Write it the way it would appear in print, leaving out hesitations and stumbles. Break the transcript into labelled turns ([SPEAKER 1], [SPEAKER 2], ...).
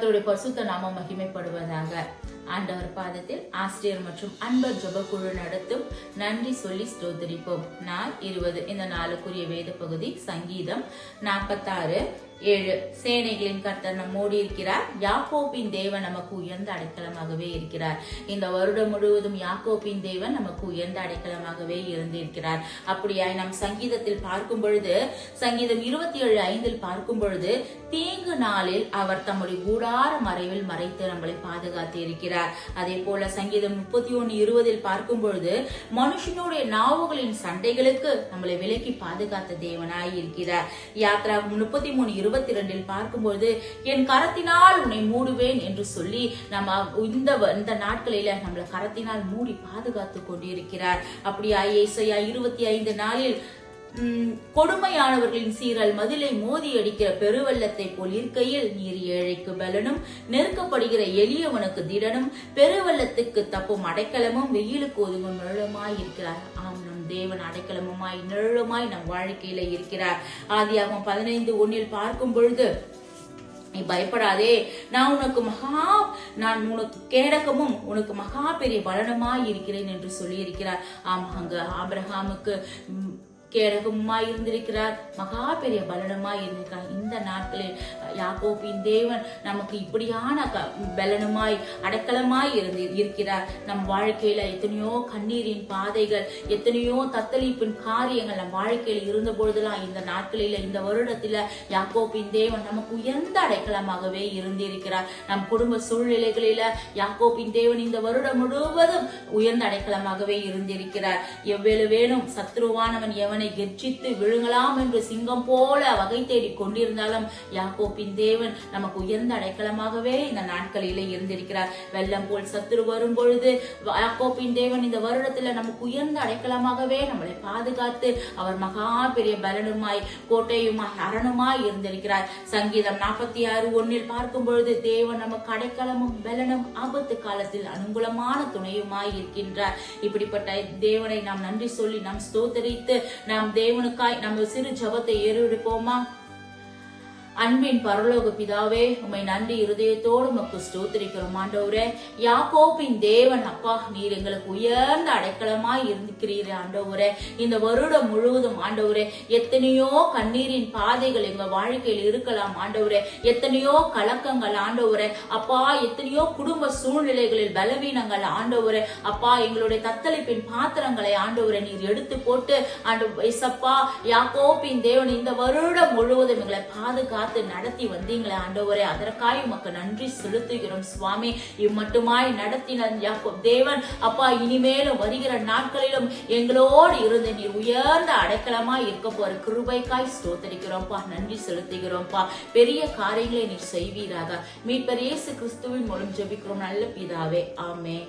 [SPEAKER 1] கர்த்தருடைய பரிசுத்த நாமம் மகிமைப்படுவதாக. ஆண்டவர் பாதத்தில் ஆசிரியர் மற்றும் அன்பர் ஜெப குழு நடத்தும் நன்றி சொல்லி ஸ்தோத்திரிப்போம். நாள் 20. இந்த நாளுக்குரிய வேத பகுதி சங்கீதம் 46:7. சேனைகளின் கர்த்தர் நம்மோடு இருக்கிறார், யாக்கோபின் தேவன் நமக்கு உயர்ந்த அடைக்கலமாகவே இருக்கிறார். இந்த வருடம் முழுவதும் யாக்கோபின் தேவன் நமக்கு உயர்ந்த அடைக்கலமாகவே இருந்திருக்கிறார். அப்படியாய் நம் சங்கீதத்தில் பார்க்கும் பொழுது, சங்கீதம் 27:5 பார்க்கும் பொழுது, தீங்கு நாளில் அவர் தம்முடைய கூடார மறைவில் மறைத்து நம்மளை பாதுகாத்து இருக்கிறார். அதே போல சங்கீதம் 31:20 பார்க்கும் பொழுது, மனுஷனுடைய நாவுகளின் சண்டைகளுக்கு நம்மளை விலக்கி பாதுகாத்த தேவனாய் இருக்கிறார். யாத்ரா 33:22 பார்க்கும்போது, என் கரத்தினால் உன்னை மூடுவேன் என்று சொல்லி நம்ம இந்த நாட்களில நம்மளை கரத்தினால் மூடி பாதுகாத்து கொண்டிருக்கிறார். அப்படியா ஏசாயா 25:4 கொடுமையானவர்களின் சீரல் மதிலை மோதி அடிக்கிற பெருவெள்ளத்தை போல் இருக்கையில் நீர் ஏழைக்கு பலனும் நெருக்கப்படுகிற எளியவனுக்கு திடனும் பெருவெள்ளத்துக்கு தப்பும் அடைக்கலமும் வெயிலுக்கு ஒதுங்கும் நிழலுமாய் இருக்கிறார். ஆம், நம் தேவன் அடைக்கலமுமாய் நிழலுமாய் நம் வாழ்க்கையில இருக்கிறார். ஆதியாகமம் 15:1 பார்க்கும் பொழுது, நீ பயப்படாதே, நான் உனக்கு கேடகமும் உனக்கு மகா பெரிய பலனுமாய் இருக்கிறேன் என்று சொல்லி இருக்கிறார். ஆம், அங்கு ஆபிரகாமுக்கு கேடகமாய் இருந்திருக்கிறார், மகா பெரிய பலனுமாய் இருந்திருக்கிறார். இந்த நாட்களில் யாக்கோபின் தேவன் நமக்கு இப்படியான பலனுமாய் அடைக்கலமாய் இருக்கிறார். நம் வாழ்க்கையில எத்தனையோ கண்ணீரின் பாதைகள், எத்தனையோ தத்தளிப்பின் காரியங்கள் நம் வாழ்க்கையில் இருந்த பொழுதுலாம் இந்த நாட்களில, இந்த வருடத்துல யாக்கோபின் தேவன் நமக்கு உயர்ந்த அடைக்கலமாகவே இருந்திருக்கிறார். நம் குடும்ப சூழ்நிலைகளில யாக்கோபின் தேவன் இந்த வருடம் முழுவதும் உயர்ந்த அடைக்கலமாகவே இருந்திருக்கிறார். எவ்வளவு வேணும் சத்ருவானவன் எவனை கெர்ச்சித்து விழுங்கலாம் என்று சிங்கம் போல வகை தேடி கொண்டிருந்தாலும் யாக்கோபின் தேவன் நமக்கு உயர்ந்த அடைக்கலமாகவே இந்த நாட்களிலே இருந்திருக்கிறார். வெள்ளம் போல் சத்துரு வரும் பொழுது யாக்கோபின் தேவன் இந்த வருடத்துல நமக்கு உயர்ந்த அடைக்கலமாகவே நம்மளை பாதுகாத்து அவர் மகா பெரிய பலனுமாய் கோட்டையுமாய் அரணுமாய் இருந்திருக்கிறார். சங்கீதம் 46:1 பார்க்கும் பொழுது, தேவன் நமக்கு அடைக்கலமும் பலனும் ஆபத்து காலத்தில் அனுகூலமான துணையுமாய் இருக்கின்றார். இப்படிப்பட்ட தேவனை நாம் நன்றி சொல்லி நாம் ஸ்தோத்தரித்து நாம் தேவனுக்காய் நம்ம சிறு ஜெபத்தை ஏறெடுப்போமா? அன்பின் பரலோக பிதாவே, உம்மை நன்றி இருதயத்தோடு உமக்கு ஸ்தோத்திரிக்கிறோம் ஆண்டவரே. யாக்கோபின் தேவன் அப்பா, நீர் எங்களுக்கு உயர்ந்த அடைக்கலமாய் இருக்கிறீரே ஆண்டவரே. இந்த வருடம் முழுவதும் ஆண்டவரே, எத்தனையோ கண்ணீரின் பாதைகள் எங்க வாழ்க்கையில் இருக்கலாம் ஆண்டவரே, எத்தனையோ கலக்கங்கள் ஆண்டவரே அப்பா, எத்தனையோ குடும்ப சூழ்நிலைகளில் பலவீனங்கள் ஆண்டவரே அப்பா, எங்களுடைய தத்தளிப்பின் பாத்திரங்களை ஆண்டவரே நீர் எடுத்து போட்டு ஆண்டவரே யாக்கோபின் தேவன் இந்த வருடம் முழுவதும் எங்களை பாதுகாத்து நடத்தி வந்தீங்களே ஆண்டவரே, அதற்காக உமக்கு நன்றி செலுத்துகிறோம் சுவாமி. இம்மட்டுமாய் நடத்தின யாக்கோப் தேவன் அப்பா, இனிமேலும் வருகிற நாட்களிலும் எங்களோடு இருந்து நீர் உயர்ந்த அடைக்கலமாய் இருக்க போற கிருபைக்காய் ஸ்தோத்திரிக்கிறோம்ப்பா, நன்றி செலுத்துகிறோம்ப்பா. பெரிய காரியங்களை நீர் செய்வீராக. மீட்பர் இயேசு கிறிஸ்துவின் மூலம் ஜெபிக்கிறோம் நல்ல பிதாவே, ஆமென்.